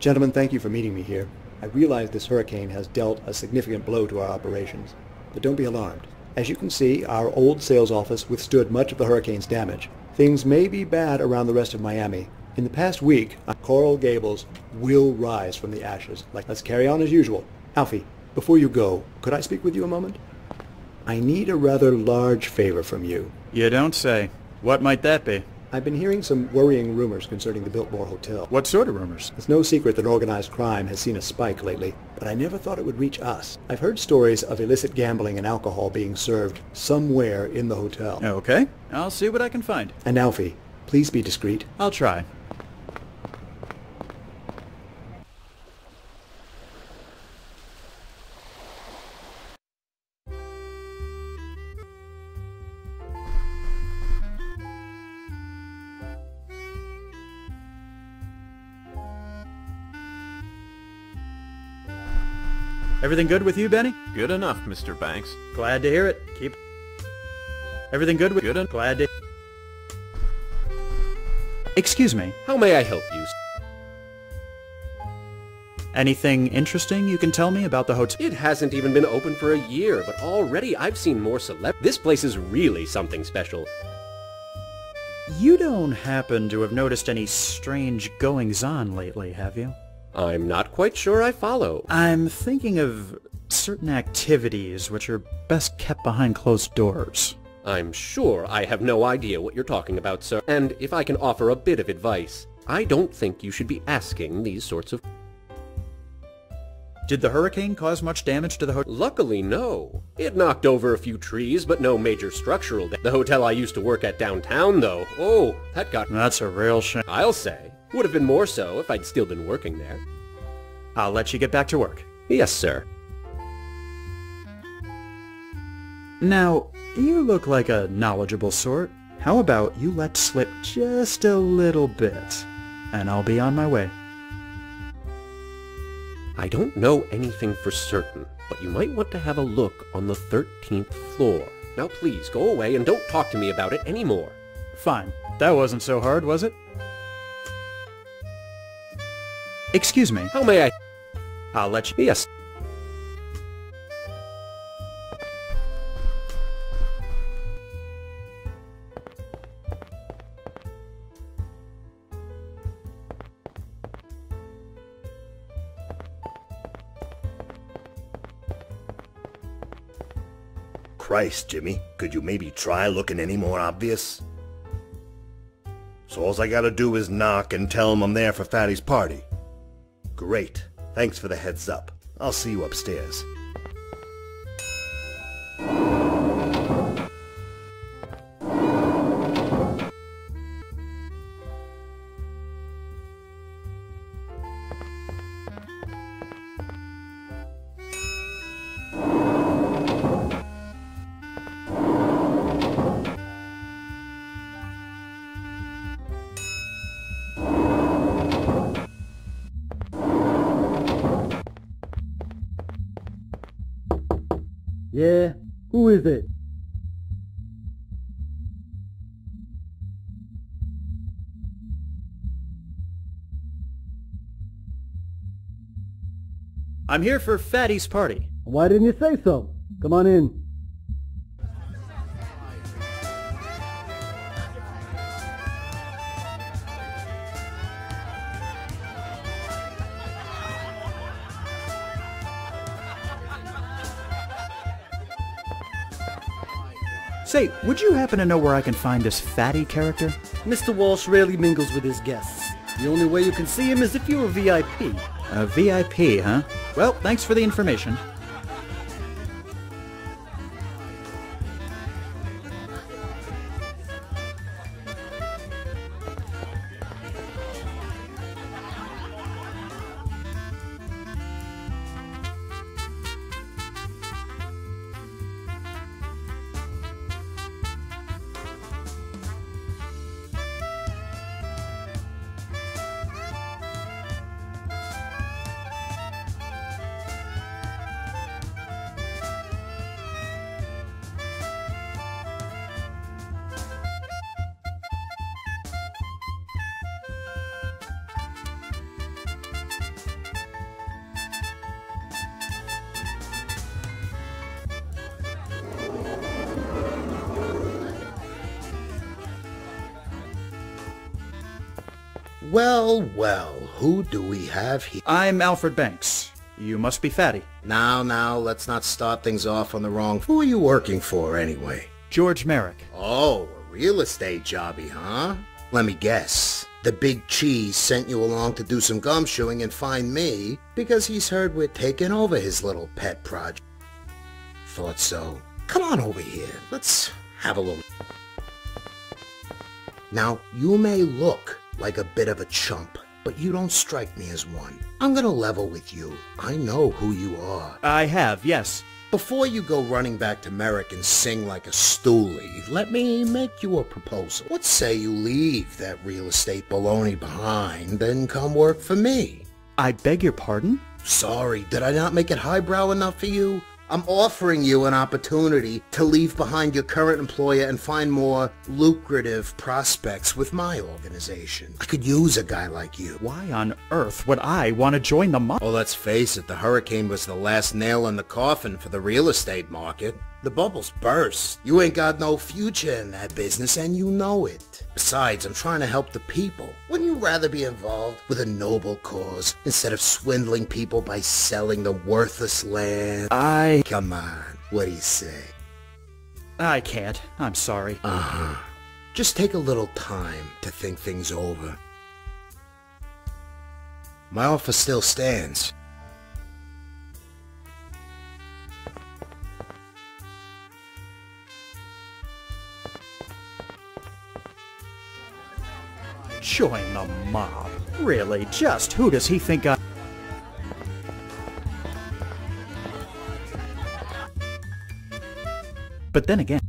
Gentlemen, thank you for meeting me here. I realize this hurricane has dealt a significant blow to our operations, but don't be alarmed. As you can see, our old sales office withstood much of the hurricane's damage. Things may be bad around the rest of Miami. In the past week, Coral Gables will rise from the ashes. Let's carry on as usual. Alfie, before you go, could I speak with you a moment? I need a rather large favor from you. You don't say. What might that be? I've been hearing some worrying rumors concerning the Biltmore Hotel. What sort of rumors? It's no secret that organized crime has seen a spike lately, but I never thought it would reach us. I've heard stories of illicit gambling and alcohol being served somewhere in the hotel. Okay, I'll see what I can find. And Alfie, please be discreet. I'll try. Everything good with you, Benny? Good enough, Mr. Banks. Glad to hear it. Keep... Everything good with... Good and... Glad to... Excuse me. How may I help you? Anything interesting you can tell me about the hotel? It hasn't even been open for a year, but already I've seen more This place is really something special. You don't happen to have noticed any strange goings-on lately, have you? I'm not quite sure I follow. I'm thinking of certain activities which are best kept behind closed doors. I'm sure I have no idea what you're talking about, sir. And if I can offer a bit of advice, I don't think you should be asking these sorts of... Did the hurricane cause much damage to the hotel? Luckily, no. It knocked over a few trees, but no major structural damage. The hotel I used to work at downtown, though, oh, that got... That's a real shame. I'll say. Would have been more so if I'd still been working there. I'll let you get back to work. Yes, sir. Now, you look like a knowledgeable sort. How about you let slip just a little bit, and I'll be on my way. I don't know anything for certain, but you might want to have a look on the 13th floor. Now please, go away and don't talk to me about it anymore. Fine. That wasn't so hard, was it? Excuse me. How may I... I'll let you... Yes. Christ, Jimmy, could you maybe try looking any more obvious? So all I gotta do is knock and tell him I'm there for Fatty's party. Great. Thanks for the heads up. I'll see you upstairs. Yeah? Who is it? I'm here for Fatty's party. Why didn't you say so? Come on in. Say, would you happen to know where I can find this Fatty character? Mr. Walsh rarely mingles with his guests. The only way you can see him is if you're a VIP. A VIP, huh? Well, thanks for the information. Well, well, who do we have here? I'm Alfred Banks. You must be Fatty. Now, let's not start things off on the wrong... Who are you working for, anyway? George Merrick. Oh, a real estate jobby, huh? Let me guess. The big cheese sent you along to do some gumshoeing and find me because he's heard we're taking over his little pet project. Thought so. Come on over here. Let's have a little... Now, you may look like a bit of a chump, but you don't strike me as one. I'm gonna level with you. I know who you are. I have, yes. Before you go running back to Merrick and sing like a stoolie, let me make you a proposal. What say you leave that real estate baloney behind and come work for me? I beg your pardon? Sorry, did I not make it highbrow enough for you? I'm offering you an opportunity to leave behind your current employer and find more lucrative prospects with my organization. I could use a guy like you. Why on earth would I want to join the mob? Oh, let's face it, the hurricane was the last nail in the coffin for the real estate market. The bubbles burst. You ain't got no future in that business, and you know it. Besides, I'm trying to help the people. Wouldn't you rather be involved with a noble cause instead of swindling people by selling the worthless land? Come on, what do you say? I can't. I'm sorry. Uh-huh. Just take a little time to think things over. My offer still stands. Join the mob? Really? Just who does he think I... But then again...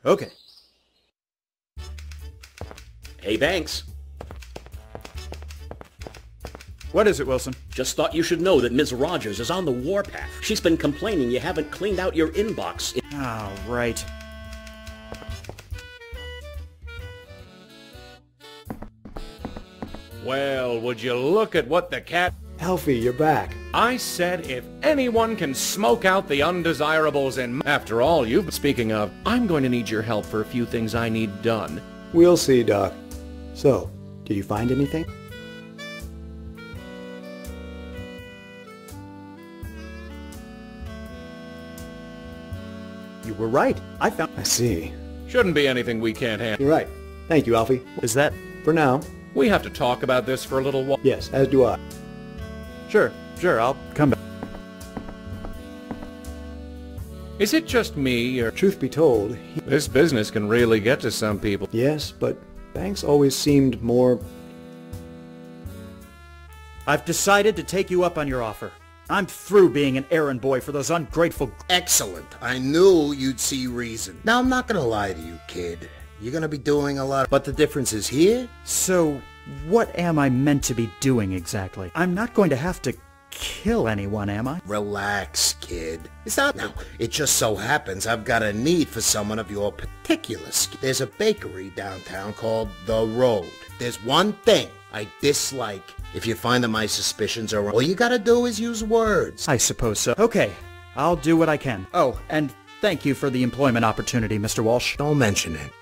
Okay. Hey, Banks. What is it, Wilson? Just thought you should know that Ms. Rogers is on the warpath. She's been complaining you haven't cleaned out your inbox. Oh, right. Well, would you look at what the cat... Alfie, you're back. I said if anyone can smoke out the undesirables in... After all, you've... Speaking of, I'm going to need your help for a few things I need done. We'll see, Doc. So, did you find anything? You were right. I found... I see. Shouldn't be anything we can't handle. You're right. Thank you, Alfie. Is that... For now. We have to talk about this for a little while. Yes, as do I. Sure, I'll come back. Is it just me, or... Truth be told, This business can really get to some people. yes, but Banks always seemed more... I've decided to take you up on your offer. I'm through being an errand boy for those ungrateful... Excellent. I knew you'd see reason. Now, I'm not gonna lie to you, kid. You're gonna be doing a lot, but the difference is here. So, what am I meant to be doing exactly? I'm not going to have to kill anyone, am I? Relax, kid. It's not now. It just so happens I've got a need for someone of your particular skill. There's a bakery downtown called The Road. There's one thing I dislike. If you find that my suspicions are wrong, all you gotta do is use words. I suppose so. Okay, I'll do what I can. Oh, and thank you for the employment opportunity, Mr. Walsh. Don't mention it.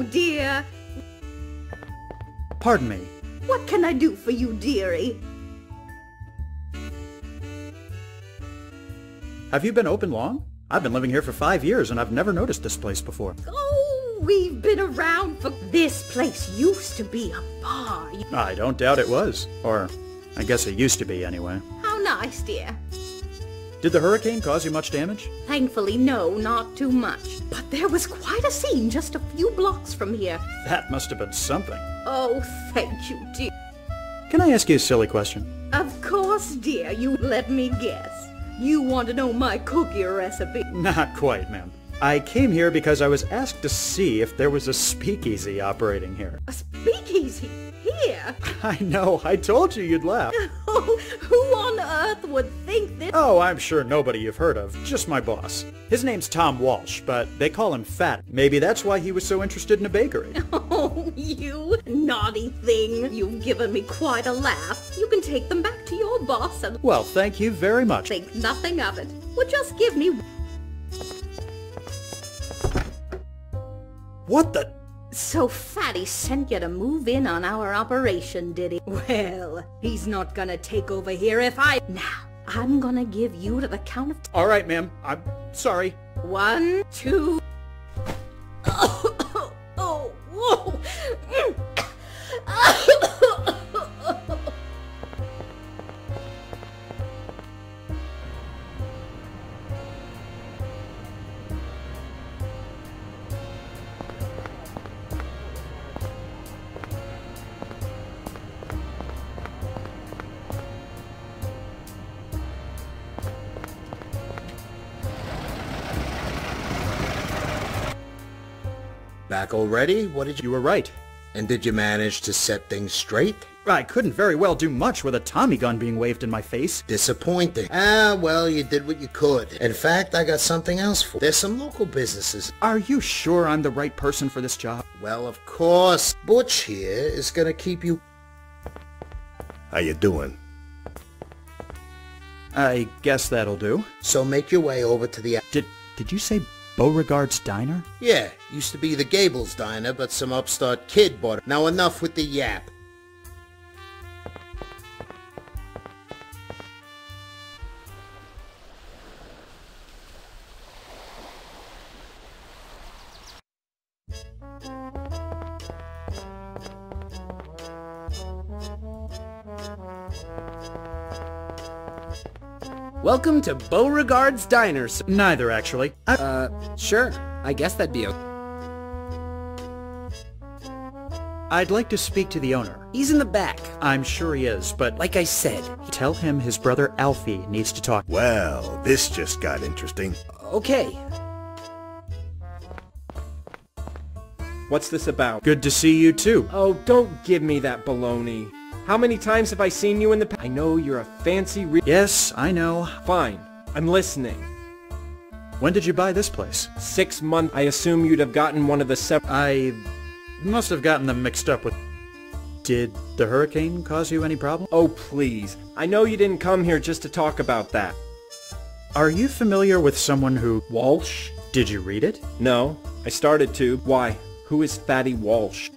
Oh, dear. Pardon me. What can I do for you, dearie? Have you been open long? I've been living here for 5 years and I've never noticed this place before. Oh, we've been around for... This place used to be a bar. I don't doubt it was. Or, I guess it used to be anyway. How nice, dear. Did the hurricane cause you much damage? Thankfully, no, not too much. But there was quite a scene just a few blocks from here. That must have been something. Oh, thank you, dear. Can I ask you a silly question? Of course, dear. You let me guess. You want to know my cookie recipe? Not quite, ma'am. I came here because I was asked to see if there was a speakeasy operating here. A speakeasy? Here? I know, I told you you'd laugh. Oh, who on earth would think this? Oh, I'm sure nobody you've heard of, just my boss. His name's Tom Walsh, but they call him Fat. Maybe that's why he was so interested in a bakery. Oh, you naughty thing. You've given me quite a laugh. You can take them back to your boss and... Well, thank you very much. Think nothing of it. Well, just give me... What the... So Fatty sent you to move in on our operation, did he? Well, he's not gonna take over here if I... Now, I'm gonna give you to the count of... All right, ma'am. I'm sorry. 1, 2... Oh, whoa! Back already? What did you... You were right. And did you manage to set things straight? I couldn't very well do much with a Tommy gun being waved in my face. Disappointing. Ah, well, you did what you could. In fact, I got something else for you. There's some local businesses. Are you sure I'm the right person for this job? Well, of course. Butch here is gonna keep you... How you doing? I guess that'll do. So make your way over to the... Did you say Beauregard's Diner? Yeah, used to be the Gables Diner, but some upstart kid bought it. Now enough with the yap. Welcome to Beauregard's Diner. Neither, actually. Sure. I guess that'd be okay. I'd like to speak to the owner. He's in the back. I'm sure he is, but... Like I said... Tell him his brother Alfie needs to talk. Well, this just got interesting. Okay. What's this about? Good to see you, too. Oh, don't give me that baloney. How many times have I seen you in the past? I know you're a fancy Yes, I know. Fine. I'm listening. When did you buy this place? 6 months. I assume you'd have gotten one of the I must have gotten them mixed up with... Did the hurricane cause you any problem? Oh, please. I know you didn't come here just to talk about that. Are you familiar with someone who... Walsh? Did you read it? No. I started to. Why? Who is Fatty Walsh?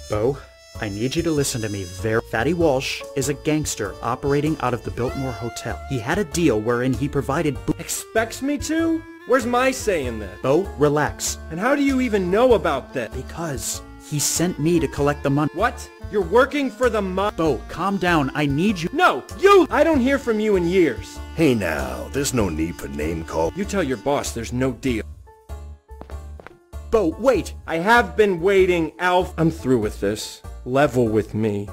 Bo, I need you to listen to me very... Fatty Walsh is a gangster operating out of the Biltmore Hotel. He had a deal wherein he provided... Expects me to? Where's my say in this? Bo, relax. And how do you even know about this? Because he sent me to collect the money. What? You're working for the Bo, calm down. I need you... No, you! I don't hear from you in years. Hey now, there's no need for name call. You tell your boss there's no deal. Bo, wait! I have been waiting, Alf. I'm through with this. Level with me.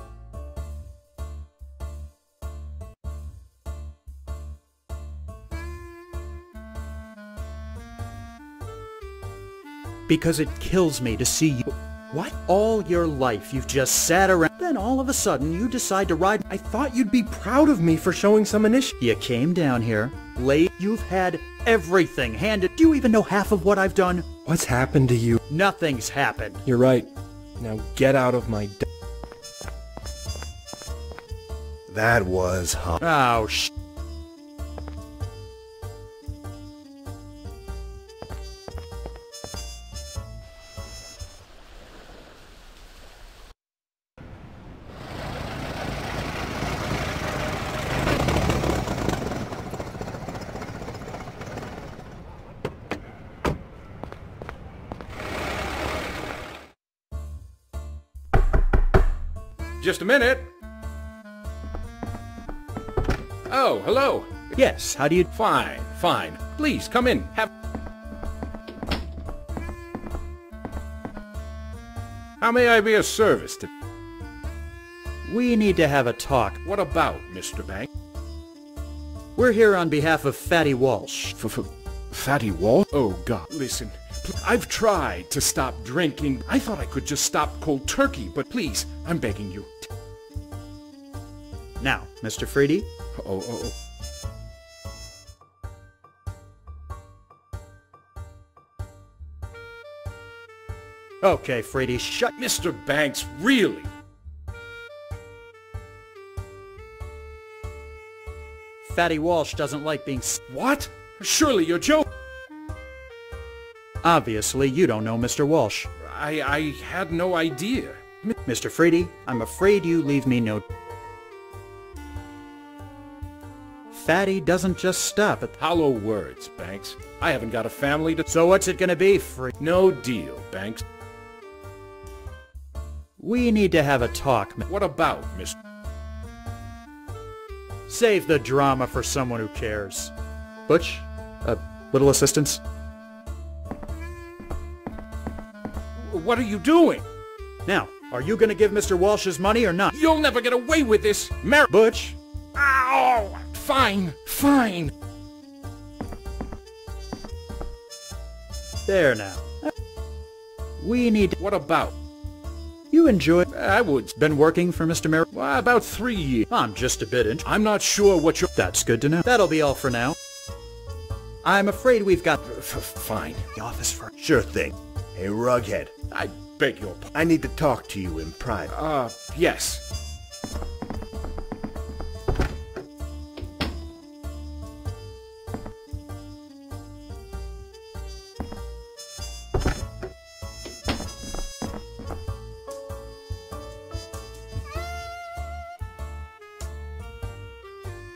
Because it kills me to see you... What? All your life you've just sat around... Then all of a sudden you decide to ride... I thought you'd be proud of me for showing some initiative. You came down here, late... You've had everything handed... Do you even know half of what I've done? What's happened to you? Nothing's happened. You're right. Now get out of my... That was... Oh, Just a minute. Oh, hello. Yes, how do you... Fine, fine. Please, come in. Have... How may I be of service to... We need to have a talk. What about, Mr. Banks? We're here on behalf of Fatty Walsh. Fatty Walsh? Oh, God. Listen, I've tried to stop drinking. I thought I could just stop cold turkey, but please, I'm begging you. Now, Mr. Freedy? Oh. Okay, Freedy, shut... Mr. Banks, really? Fatty Walsh doesn't like being... What? Surely you're joking. Obviously, you don't know Mr. Walsh. I had no idea. Mr. Freedy, I'm afraid you leave me no... Fatty doesn't just stop at... Hollow words, Banks. I haven't got a family to... So what's it gonna be, No deal, Banks. We need to have a talk. What about, Mr... Save the drama for someone who cares. Butch, a little assistance? What are you doing? Now, are you gonna give Mr. Walsh his money or not? You'll never get away with this, Butch! Ow! Fine. There now. We need... What about? You enjoy... I would. Been working for Mr. Merrill? Well, about 3 years. I'm just a bit I'm not sure what you're... That's good to know. That'll be all for now. I'm afraid we've got... Fine. The office for... Sure thing. Hey, Rughead. I beg your pardon. I need to talk to you in private. Yes.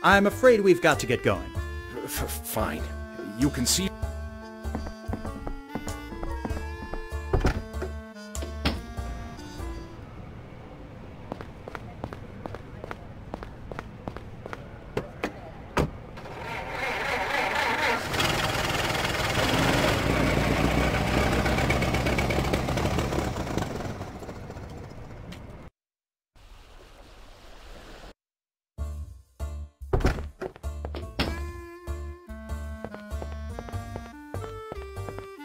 I'm afraid we've got to get going. Fine. You can see...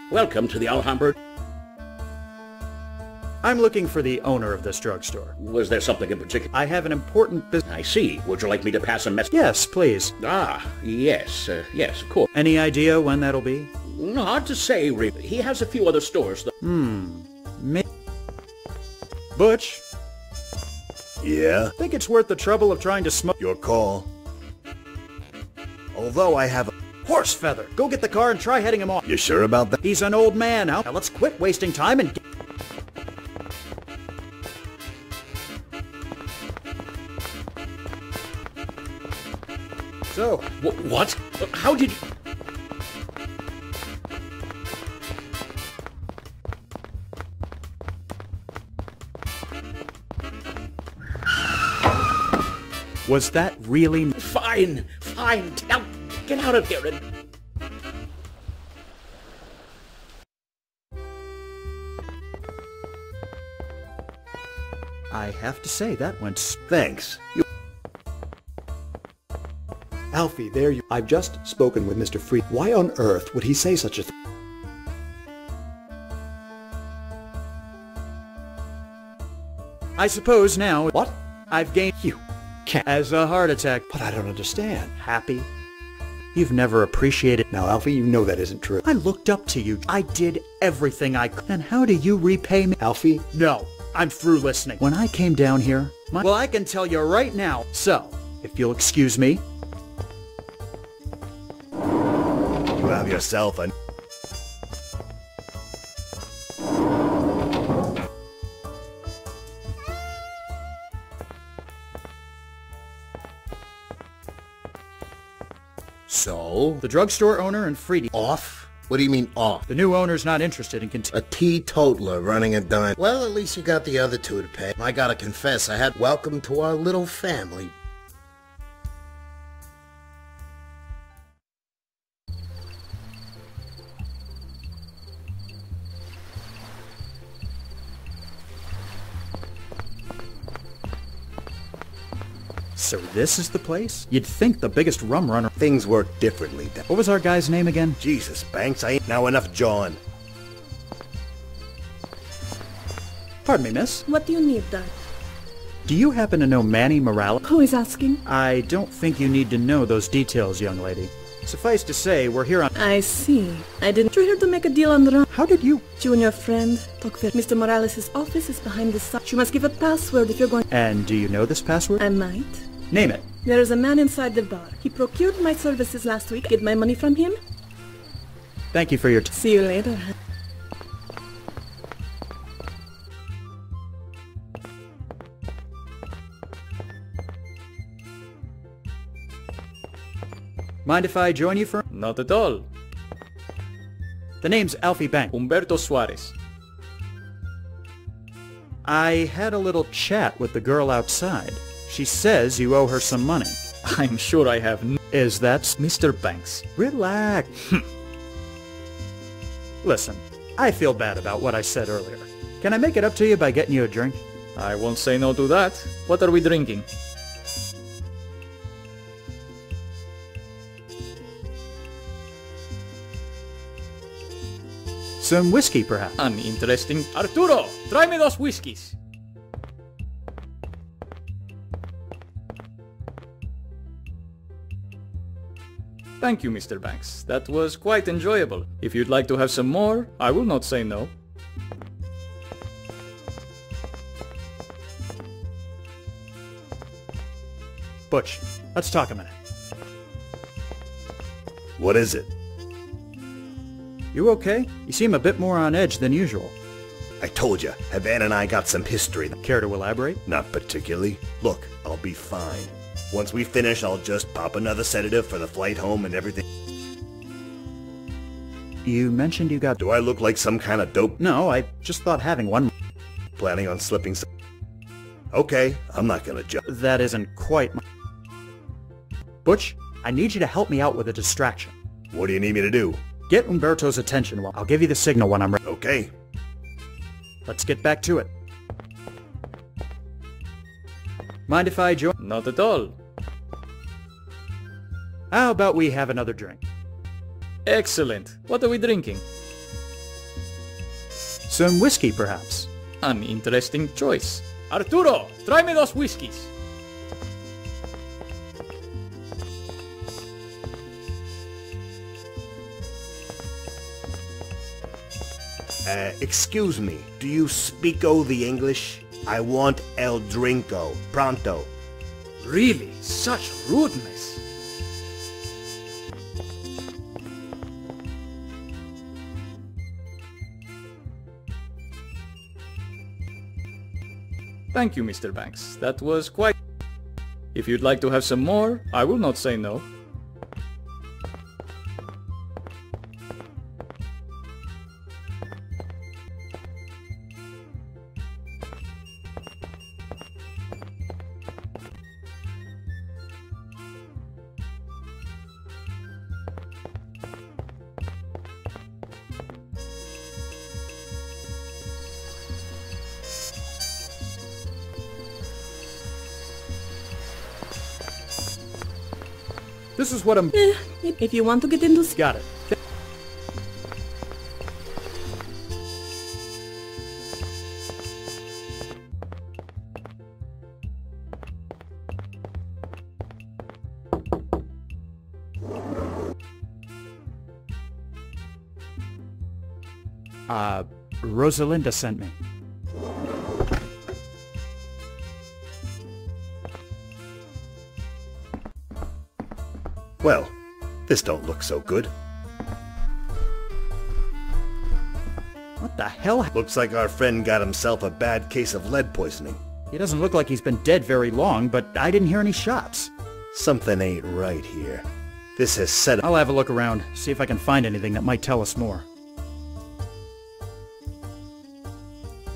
Welcome to the Alhambra. I'm looking for the owner of this drugstore. Was there something in particular? I have an important business. I see. Would you like me to pass a message? Yes, please. Yes, of course. Any idea when that'll be? Hard to say, really. He has a few other stores, though. Butch? Yeah? Think it's worth the trouble of trying to smoke... Your call. Although I have a... Horse feather! Go get the car and try heading him off. You sure about that? He's an old man now. Now let's quit wasting time and... So... What? How did you... Was that really... Fine. Now, get out of here and... I have to say, that went... Thanks. Alfie, there you... I've just spoken with Mr. Freed. Why on earth would he say such a thing? I suppose now... What? I've gained... You can't... As a heart attack. But I don't understand. Happy? You've never appreciated... Now, Alfie, you know that isn't true. I looked up to you. I did everything I could. And how do you repay me? Alfie? No, I'm through listening. When I came down here... Well, I can tell you right now. So, if you'll excuse me... You have yourself a... So? The drugstore owner and Freedy... Off? What do you mean off? The new owner's not interested in A teetotaler running a dime. Well, at least you got the other two to pay. I gotta confess, I had welcome to our little family. So this is the place? You'd think the biggest rum runner... Things work differently. What was our guy's name again? Jesus, Banks, I ain't now enough jawing. Pardon me, miss. What do you need, Dad? Do you happen to know Manny Morales? Who is asking? I don't think you need to know those details, young lady. Suffice to say, we're here on... I see. I didn't... You're here to make a deal on the run. How did you... You and your friend talk with Mr. Morales' office is behind the side. You must give a password if you're going... And do you know this password? I might. Name it. There is a man inside the bar. He procured my services last week. Get my money from him. Thank you for your... See you later. Mind if I join you for... Not at all. The name's Alfie Banks. Humberto Suarez. I had a little chat with the girl outside. She says you owe her some money. I'm sure I have Is that... Mr. Banks. Relax. Listen, I feel bad about what I said earlier. Can I make it up to you by getting you a drink? I won't say no to that. What are we drinking? Some whiskey, perhaps. Uninteresting. Arturo, try me those whiskeys. Thank you, Mr. Banks. That was quite enjoyable. If you'd like to have some more, I will not say no. Butch, let's talk a minute. What is it? You okay? You seem a bit more on edge than usual. I told you, Havana and I got some history. Care to elaborate? Not particularly. Look, I'll be fine. Once we finish, I'll just pop another sedative for the flight home and everything. You mentioned you got... Do I look like some kind of dope? No, I just thought having one... Planning on slipping some... Okay, I'm not gonna jump. That isn't quite my... Butch, I need you to help me out with a distraction. What do you need me to do? Get Umberto's attention. I'll give you the signal when I'm ready. Okay. Let's get back to it. Mind if I join? Not at all. How about we have another drink? Excellent. What are we drinking? Some whiskey, perhaps. An interesting choice. Arturo, try me those whiskeys. Excuse me, do you speak-o the English? I want el drinko, pronto. Really? Such rudeness. Thank you, Mr. Banks. That was quite... If you'd like to have some more, I will not say no. This is what I'm... If you want to get into... Got it. Rosalinda sent me. Well, this don't look so good. What the hell? Looks like our friend got himself a bad case of lead poisoning. He doesn't look like he's been dead very long, but I didn't hear any shots. Something ain't right here. This has set up... I'll have a look around, see if I can find anything that might tell us more.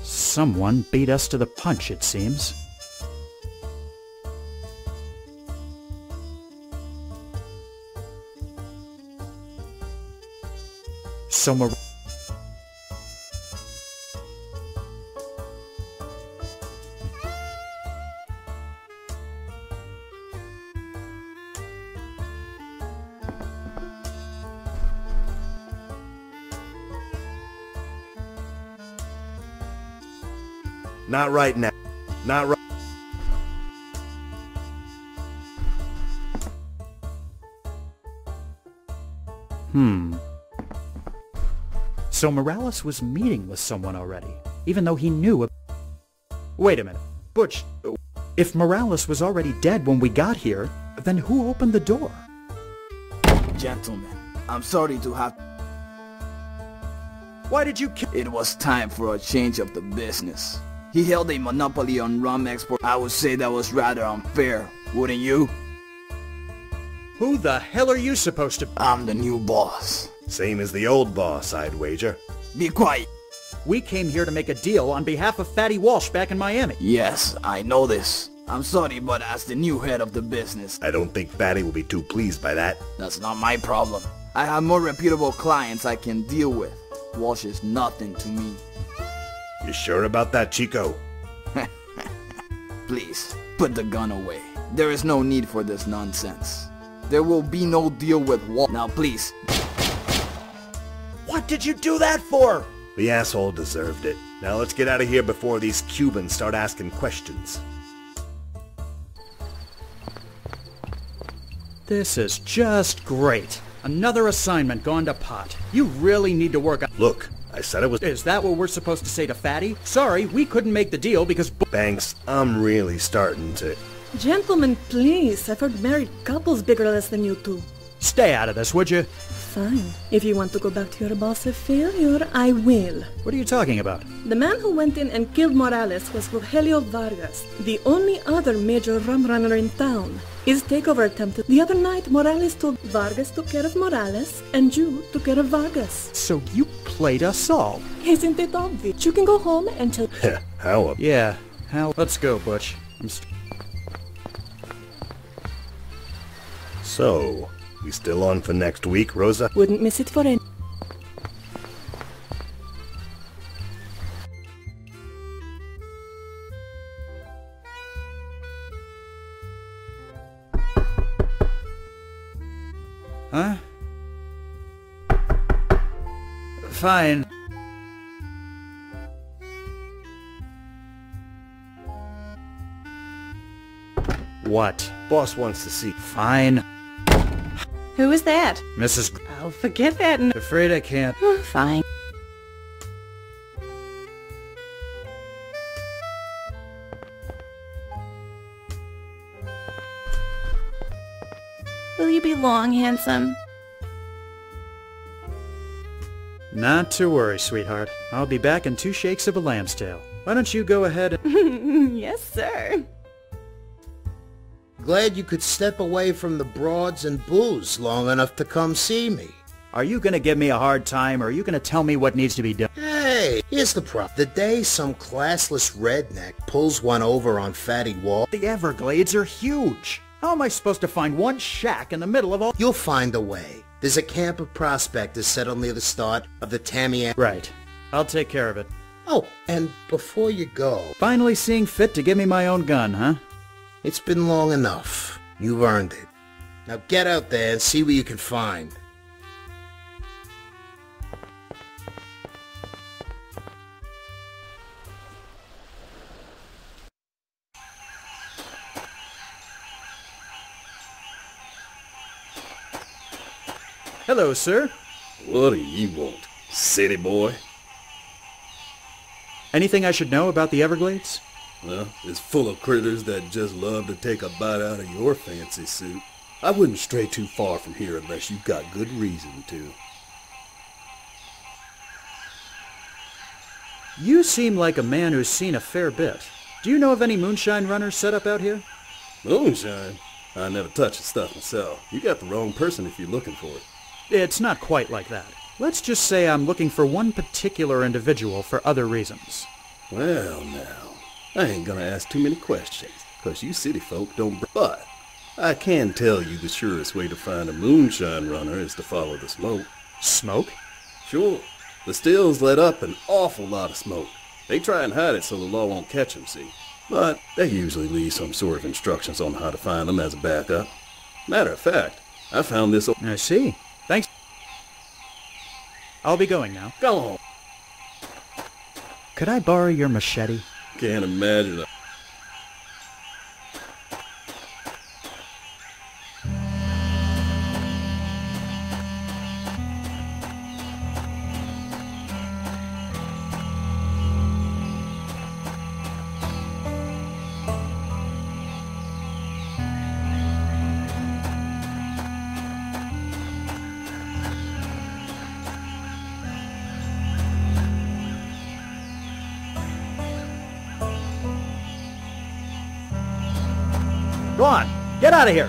Someone beat us to the punch, it seems. Not right now. Not right... So Morales was meeting with someone already, even though he knew... Wait a minute. Butch, if Morales was already dead when we got here, then who opened the door? Gentlemen, I'm sorry to have... Why did you kill... It was time for a change of the business. He held a monopoly on rum export. I would say that was rather unfair, wouldn't you? Who the hell are you supposed to... I'm the new boss. Same as the old boss, I'd wager. Be quiet. We came here to make a deal on behalf of Fatty Walsh back in Miami. Yes, I know this. I'm sorry, but as the new head of the business... I don't think Fatty will be too pleased by that. That's not my problem. I have more reputable clients I can deal with. Walsh is nothing to me. You sure about that, Chico? Please, put the gun away. There is no need for this nonsense. There will be no deal with Walsh. Now please. What did you do that for? The asshole deserved it. Now let's get out of here before these Cubans start asking questions. This is just great. Another assignment gone to pot. You really need to work on... Look, I said it was... Is that what we're supposed to say to Fatty? Sorry, we couldn't make the deal because... Banks, I'm really starting to... Gentlemen, please. I've heard married couples bigger or less than you two. Stay out of this, would you? Fine. If you want to go back to your boss of failure, I will. What are you talking about? The man who went in and killed Morales was Rogelio Vargas, the only other major rum runner in town. His takeover attempted the other night. Morales told Vargas took care of Morales, and you took care of Vargas. So you played us all. Isn't it obvious? You can go home and tell... How? Yeah, how? Let's go, Butch. So, we still on for next week, Rosa? Wouldn't miss it for any... Huh? Fine. What? Boss wants to see. Fine. Who is that? Mrs. I'll forget that and... Afraid I can't. Fine. Will you be long, handsome? Not to worry, sweetheart. I'll be back in 2 shakes of a lamb's tail. Why don't you go ahead and... Yes, sir. Glad you could step away from the broads and booze long enough to come see me. Are you gonna give me a hard time, or are you gonna tell me what needs to be done? Hey, here's the problem. The day some classless redneck pulls one over on Fatty Wall... The Everglades are huge. How am I supposed to find one shack in the middle of all... You'll find a way. There's a camp of prospectors settled near the start of the Tamiami... Right. I'll take care of it. Oh, and before you go... Finally seeing fit to give me my own gun, huh? It's been long enough. You've earned it. Now get out there and see what you can find. Hello, sir. What do you want, city boy? Anything I should know about the Everglades? Well, it's full of critters that just love to take a bite out of your fancy suit. I wouldn't stray too far from here unless you've got good reason to. You seem like a man who's seen a fair bit. Do you know of any moonshine runners set up out here? Moonshine? I never touch the stuff myself. You got the wrong person if you're looking for it. It's not quite like that. Let's just say I'm looking for one particular individual for other reasons. Well, now, I ain't gonna ask too many questions, 'cause you city folk don't but I can tell you the surest way to find a moonshine runner is to follow the smoke. Smoke? Sure. The stills let up an awful lot of smoke. They try and hide it so the law won't catch them, see? But they usually leave some sort of instructions on how to find them as a backup. Matter of fact, I found this... I see. Thanks. I'll be going now. Go on. Could I borrow your machete? Can't imagine it. Go on, get out of here!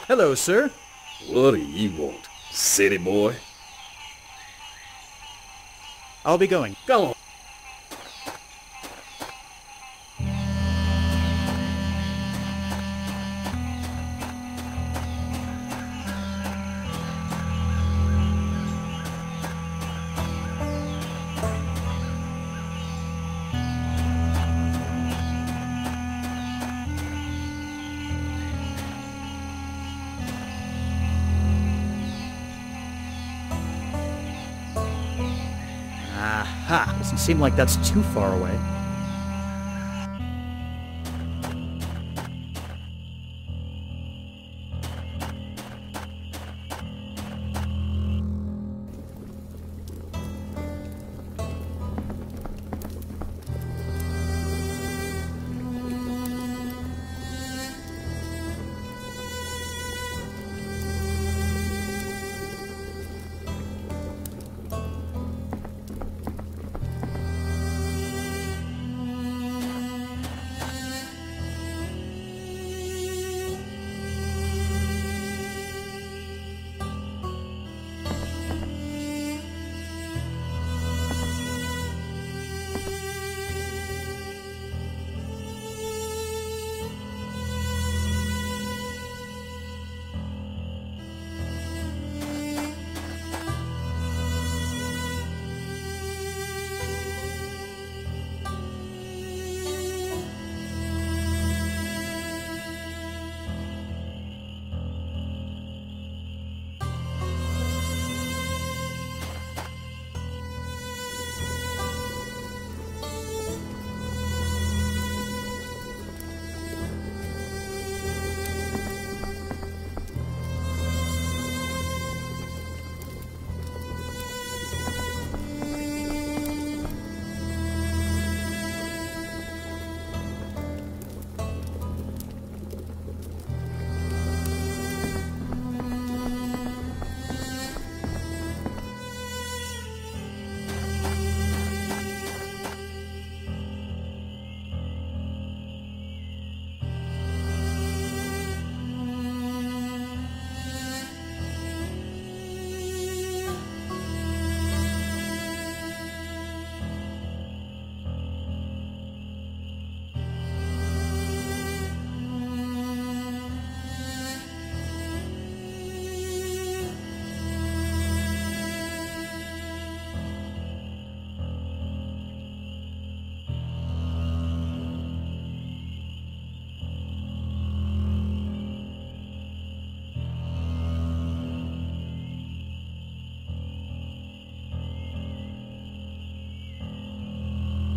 Hello, sir. What do you want, city boy? I'll be going. Go on. Aha! Doesn't seem like that's too far away.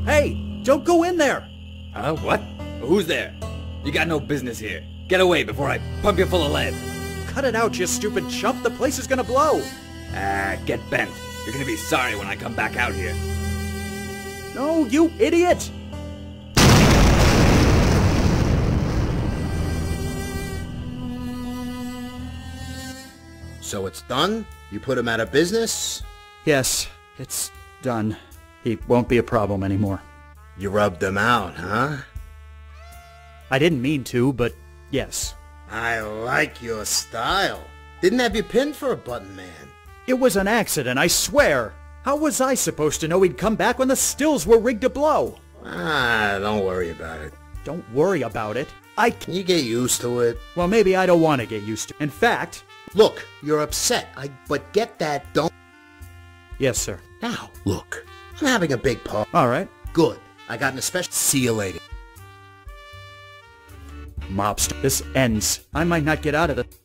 Hey, don't go in there! Huh? What? Who's there? You got no business here. Get away before I pump you full of lead. Cut it out, you stupid chump. The place is gonna blow. Ah, get bent. You're gonna be sorry when I come back out here. No, you idiot! So it's done? You put him out of business? Yes, it's done. He won't be a problem anymore. You rubbed him out, huh? I didn't mean to, but yes. I like your style. Didn't have you pinned for a button man. It was an accident, I swear. How was I supposed to know he'd come back when the stills were rigged to blow? Ah, don't worry about it. Don't worry about it. You get used to it. Well, maybe I don't want to get used to it. In fact... Look, you're upset. But get that, don't... Yes, sir. Now, look. I'm having a big party. All right. Good. I got an especially... See you later. Mobster. This ends. I might not get out of it.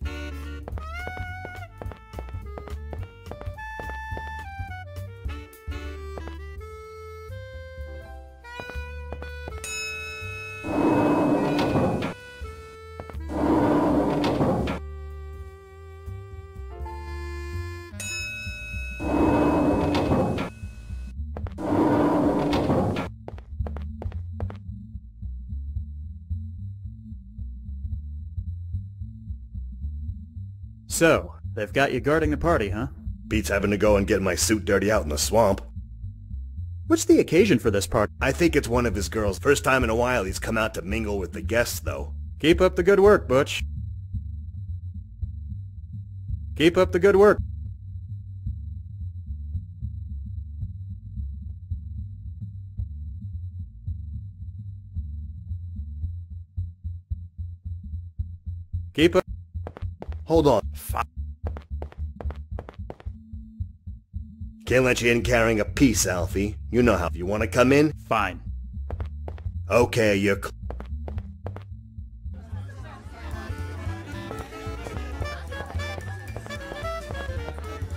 So, they've got you guarding the party, huh? Beats having to go and get my suit dirty out in the swamp. What's the occasion for this party? I think it's one of his girls. First time in a while he's come out to mingle with the guests, though. Keep up the good work, Butch. Keep up the good work. Keep up. Hold on. Can't let you in carrying a piece, Alfie. You know how. If you want to come in? Fine. Okay, you're...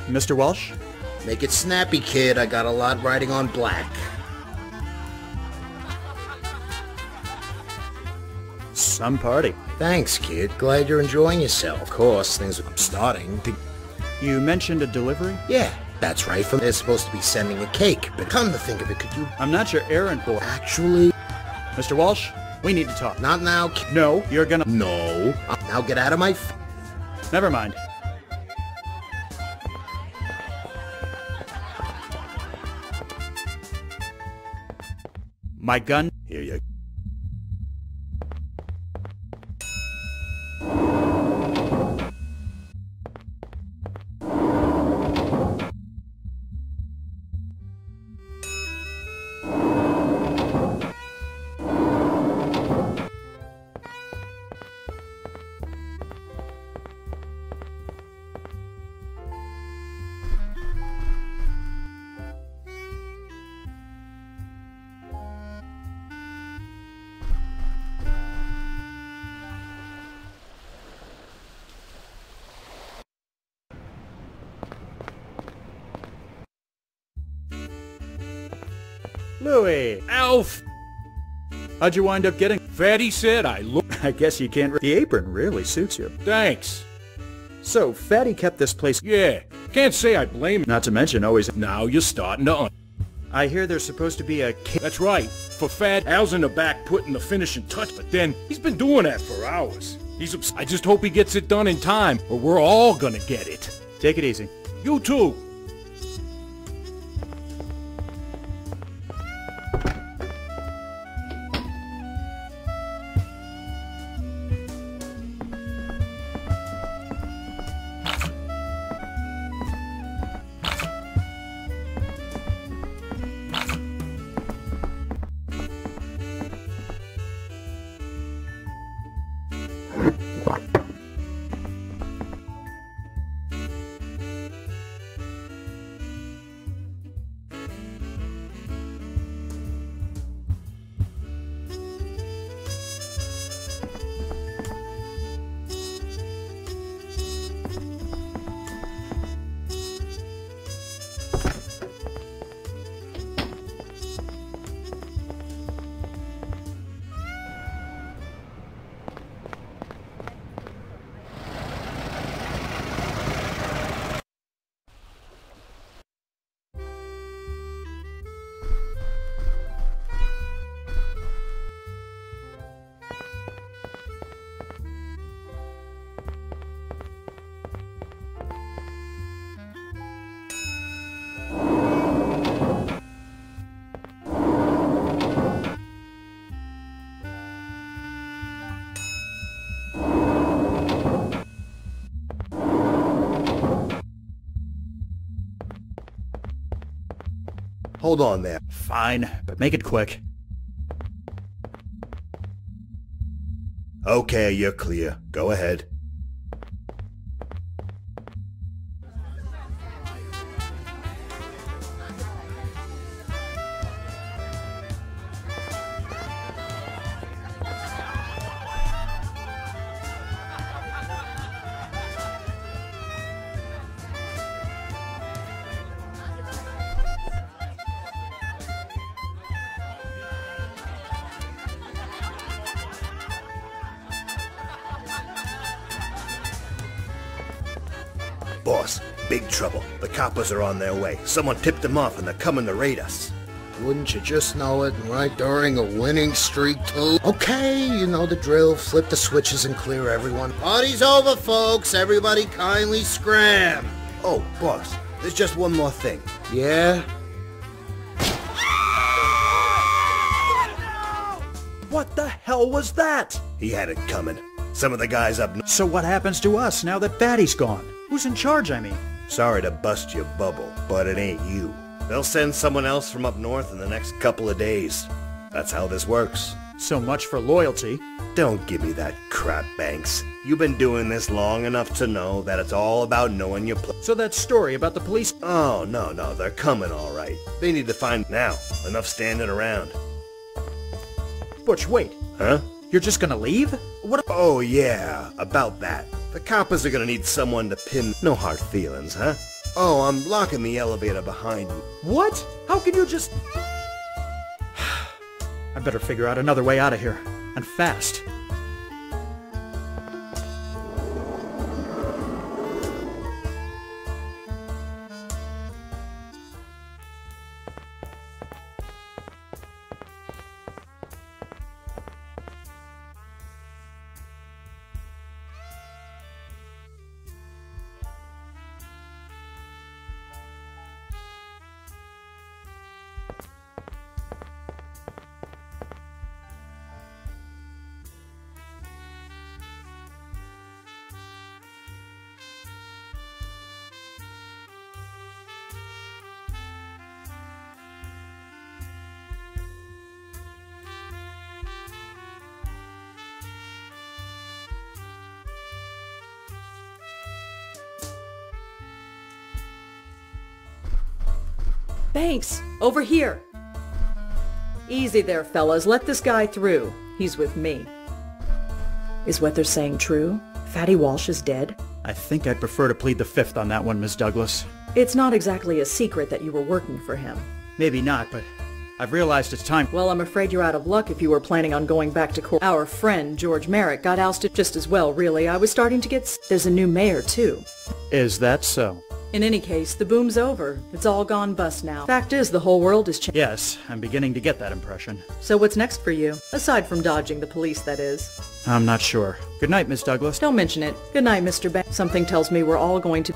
Mr. Walsh? Make it snappy, kid. I got a lot riding on black. Some party. Thanks, kid. Glad you're enjoying yourself. Of course, things are starting to... You mentioned a delivery? Yeah, that's right. They're supposed to be sending a cake, but come to think of it, could you... I'm not your errand boy. Actually... Mr. Walsh, we need to talk. Not now, kid. No, you're gonna... No. Now get out of my... Never mind. My gun... Here you... Louis! Alf! How'd you wind up getting... Fatty said I look... I guess you can't... The apron really suits you. Thanks. So, Fatty kept this place... Yeah, can't say I blame him. Not to mention always... Now you're starting to... I hear there's supposed to be a... That's right. For Fat, Al's in the back putting the finishing touch, but then he's been doing that for hours. I just hope he gets it done in time, or we're all gonna get it. Take it easy. You too. Hold on there. Fine, but make it quick. Okay, you're clear. Go ahead. Boss, big trouble. The coppers are on their way. Someone tipped them off and they're coming to raid us. Wouldn't you just know it, right during a winning streak, too? Okay, you know the drill. Flip the switches and clear everyone. Party's over, folks. Everybody kindly scram. Oh, boss, there's just one more thing. Yeah? What the hell was that? He had it coming. Some of the guys up north. So what happens to us now that Fatty's gone? Who's in charge, I mean? Sorry to bust your bubble, but it ain't you. They'll send someone else from up north in the next couple of days. That's how this works. So much for loyalty. Don't give me that crap, Banks. You've been doing this long enough to know that it's all about knowing your place. So that story about the police... Oh, no, they're coming all right. They need to find now. Enough standing around. Butch, wait. Huh? You're just gonna leave? What? Oh, yeah, about that. The coppers are gonna need someone to pin... No hard feelings, huh? Oh, I'm locking the elevator behind you. What? How can you just... I better figure out another way out of here. And fast. Banks, over here. Easy there, fellas. Let this guy through. He's with me. Is what they're saying true? Fatty Walsh is dead? I think I'd prefer to plead the fifth on that one, Miss Douglas. It's not exactly a secret that you were working for him. Maybe not, but I've realized it's time. Well, I'm afraid you're out of luck if you were planning on going back to court. Our friend, George Merrick, got ousted just as well, really. I was starting to get... There's a new mayor, too. Is that so? In any case, the boom's over. It's all gone bust now. Fact is, the whole world is changing. Yes, I'm beginning to get that impression. So what's next for you? Aside from dodging the police, that is. I'm not sure. Good night, Miss Douglas. Don't mention it. Good night, Mr. Banks. Something tells me we're all going to...